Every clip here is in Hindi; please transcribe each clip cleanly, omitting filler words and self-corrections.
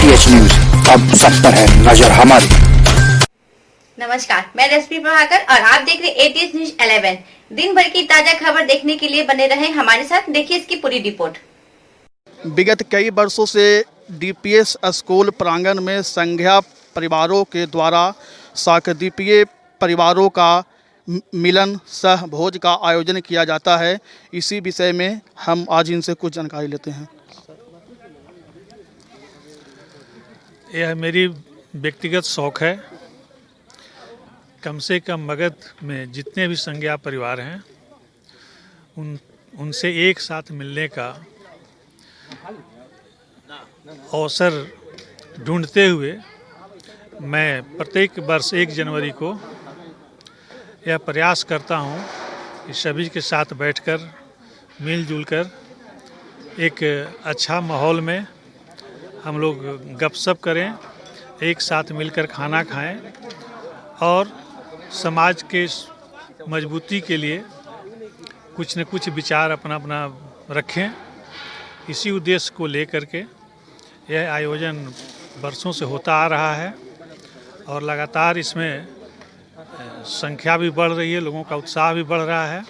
डीटीएच न्यूज, अब सब पर है नजर हमारी। नमस्कार, मैं रश्मि प्रभाकर और आप देख रहे एटीएच न्यूज 11। दिन भर की ताजा खबर देखने के लिए बने रहें हमारे साथ। देखिए इसकी पूरी रिपोर्ट। विगत कई वर्षों से डीपीएस स्कूल प्रांगण में संज्ञा परिवारों के द्वारा शाकदीपीय परिवारों का मिलन सह भोज का आयोजन किया जाता है। इसी विषय में हम आज इनसे कुछ जानकारी लेते हैं। यह मेरी व्यक्तिगत शौक़ है। कम से कम मगध में जितने भी संज्ञा परिवार हैं उनसे एक साथ मिलने का अवसर ढूंढते हुए मैं प्रत्येक वर्ष 1 जनवरी को यह प्रयास करता हूं कि सभी के साथ बैठकर मिलजुल कर एक अच्छा माहौल में हम लोग गपशप करें, एक साथ मिलकर खाना खाएं और समाज के मजबूती के लिए कुछ न कुछ विचार अपना अपना रखें। इसी उद्देश्य को लेकर के यह आयोजन वर्षों से होता आ रहा है और लगातार इसमें संख्या भी बढ़ रही है, लोगों का उत्साह भी बढ़ रहा है।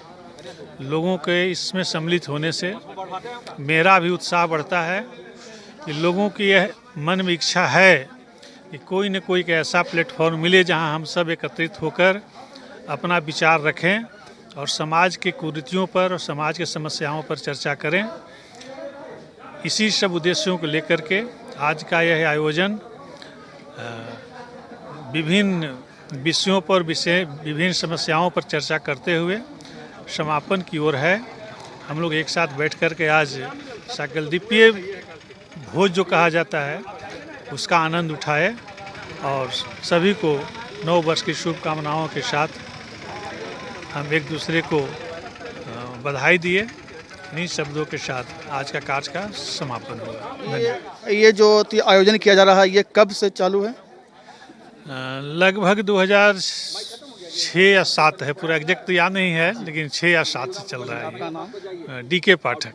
लोगों के इसमें सम्मिलित होने से मेरा भी उत्साह बढ़ता है कि लोगों की यह मन में इच्छा है कि कोई न कोई ऐसा प्लेटफॉर्म मिले जहां हम सब एकत्रित होकर अपना विचार रखें और समाज के कुरीतियों पर और समाज के समस्याओं पर चर्चा करें। इसी सब उद्देश्यों को लेकर के आज का यह आयोजन विभिन्न विषयों पर विभिन्न समस्याओं पर चर्चा करते हुए समापन की ओर है। हम लोग एक साथ बैठ कर के आज शाकलद्वीपीय भोज जो कहा जाता है उसका आनंद उठाए और सभी को नव वर्ष की शुभकामनाओं के साथ हम एक दूसरे को बधाई दिए। इन्हीं शब्दों के साथ आज का कार्य का समापन हुआ। ये जो आयोजन किया जा रहा है ये कब से चालू है? लगभग 2006 या 7 है, पूरा एग्जैक्ट तो याद नहीं है, लेकिन 6 या 7 से चल रहा है। आपका नाम? डीके पाठक।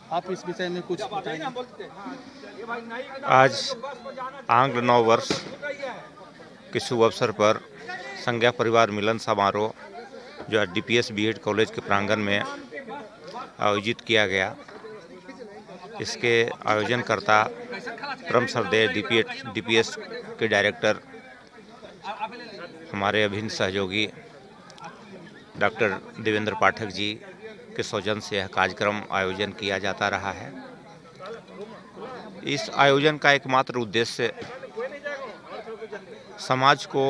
आप इस विषय में कुछ बताएंगे? आज आंग्ल नव वर्ष के शुभ अवसर पर संज्ञा परिवार मिलन समारोह जो डीपीएस बीएड कॉलेज के प्रांगण में आयोजित किया गया। इसके आयोजनकर्ता परम श्रद्धेय डीपीएस के डायरेक्टर हमारे अभिन्न सहयोगी डॉक्टर देवेंद्र पाठक जी के सौजन्य से यह कार्यक्रम आयोजन किया जाता रहा है। इस आयोजन का एकमात्र उद्देश्य समाज को,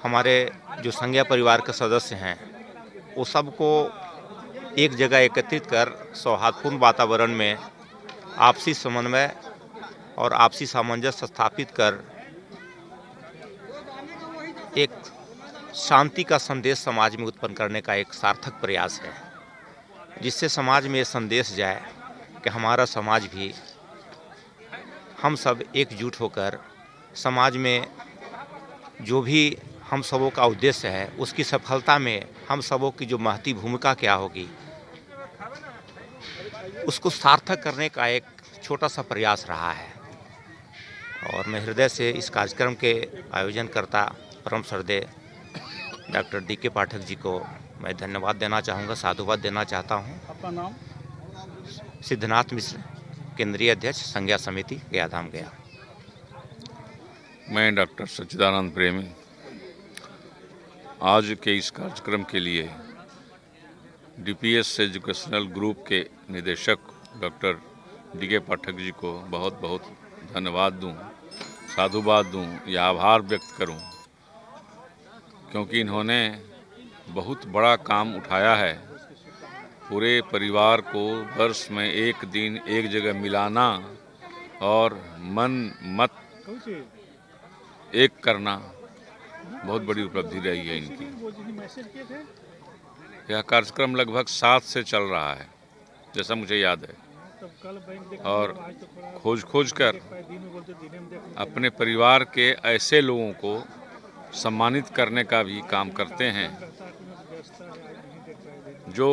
हमारे जो संज्ञा परिवार के सदस्य हैं वो सबको एक जगह एकत्रित कर सौहार्दपूर्ण वातावरण में आपसी समन्वय और आपसी सामंजस्य स्थापित कर एक शांति का संदेश समाज में उत्पन्न करने का एक सार्थक प्रयास है, जिससे समाज में ये संदेश जाए कि हमारा समाज भी, हम सब एकजुट होकर समाज में जो भी हम सबों का उद्देश्य है उसकी सफलता में हम सबों की जो महती भूमिका क्या होगी उसको सार्थक करने का एक छोटा सा प्रयास रहा है। और मैं हृदय से इस कार्यक्रम के आयोजनकर्ता परम श्रद्धेय डॉक्टर डीके पाठक जी को मैं धन्यवाद देना चाहूँगा, साधुवाद देना चाहता हूँ। आपका नाम? सिद्धनाथ मिश्र, केंद्रीय अध्यक्ष संज्ञा समिति गयाधाम गया। मैं डॉक्टर सच्चिदानंद प्रेमी आज के इस कार्यक्रम के लिए डीपीएस एजुकेशनल ग्रुप के निदेशक डॉक्टर डीके पाठक जी को बहुत बहुत धन्यवाद दूं, साधुवाद दूं या आभार व्यक्त करूं, क्योंकि इन्होंने बहुत बड़ा काम उठाया है। पूरे परिवार को वर्ष में एक दिन एक जगह मिलाना और मन मत एक करना बहुत बड़ी उपलब्धि रही है इनकी। यह कार्यक्रम लगभग 7 से चल रहा है जैसा मुझे याद है, और खोज कर अपने परिवार के ऐसे लोगों को सम्मानित करने का भी काम करते हैं जो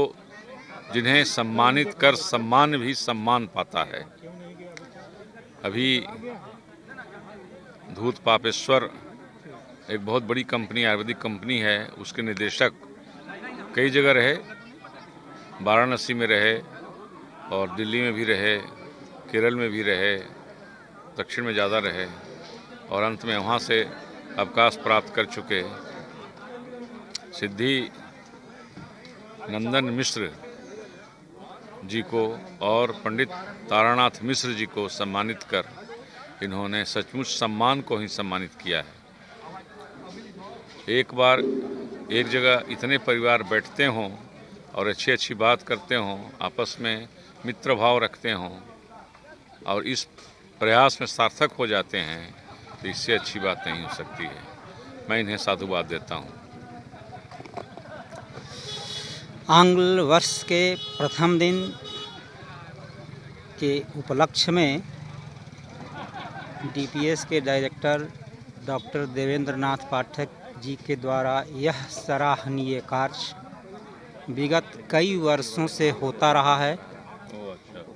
जिन्हें सम्मानित कर सम्मान भी सम्मान पाता है। अभी धूत पापेश्वर एक बहुत बड़ी कंपनी, आयुर्वेदिक कंपनी है, उसके निदेशक कई जगह रहे, वाराणसी में रहे और दिल्ली में भी रहे, केरल में भी रहे, दक्षिण में ज़्यादा रहे और अंत में वहाँ से अवकाश प्राप्त कर चुके सिद्धि नंदन मिश्र जी को और पंडित तारानाथ मिश्र जी को सम्मानित कर इन्होंने सचमुच सम्मान को ही सम्मानित किया है। एक बार एक जगह इतने परिवार बैठते हों और अच्छी अच्छी बात करते हों, आपस में मित्र भाव रखते हों और इस प्रयास में सार्थक हो जाते हैं, तो इससे अच्छी बात नहीं हो सकती है। मैं इन्हें साधुवाद देता हूँ। आंग्ल वर्ष के प्रथम दिन के उपलक्ष्य में डीपीएस के डायरेक्टर डॉक्टर देवेंद्र नाथ पाठक जी के द्वारा यह सराहनीय कार्य विगत कई वर्षों से होता रहा है।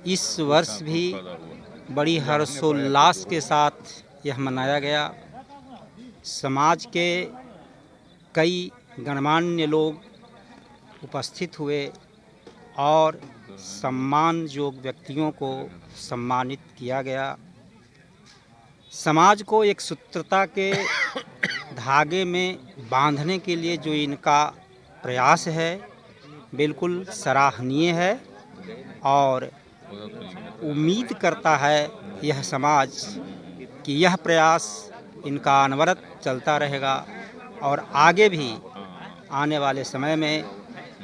इस वर्ष भी बड़ी हर्षोल्लास के साथ यह मनाया गया। समाज के कई गणमान्य लोग उपस्थित हुए और सम्मान योग्य व्यक्तियों को सम्मानित किया गया। समाज को एक सूत्रता के धागे में बांधने के लिए जो इनका प्रयास है बिल्कुल सराहनीय है और उम्मीद करता है यह समाज कि यह प्रयास इनका अनवरत चलता रहेगा और आगे भी आने वाले समय में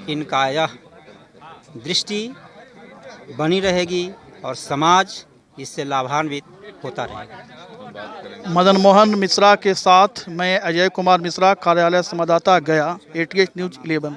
इनका यह दृष्टि बनी रहेगी और समाज इससे लाभान्वित होता रहेगा। मदन मोहन मिश्रा के साथ मैं अजय कुमार मिश्रा, कार्यालय संवाददाता गया, ATH न्यूज़ 11।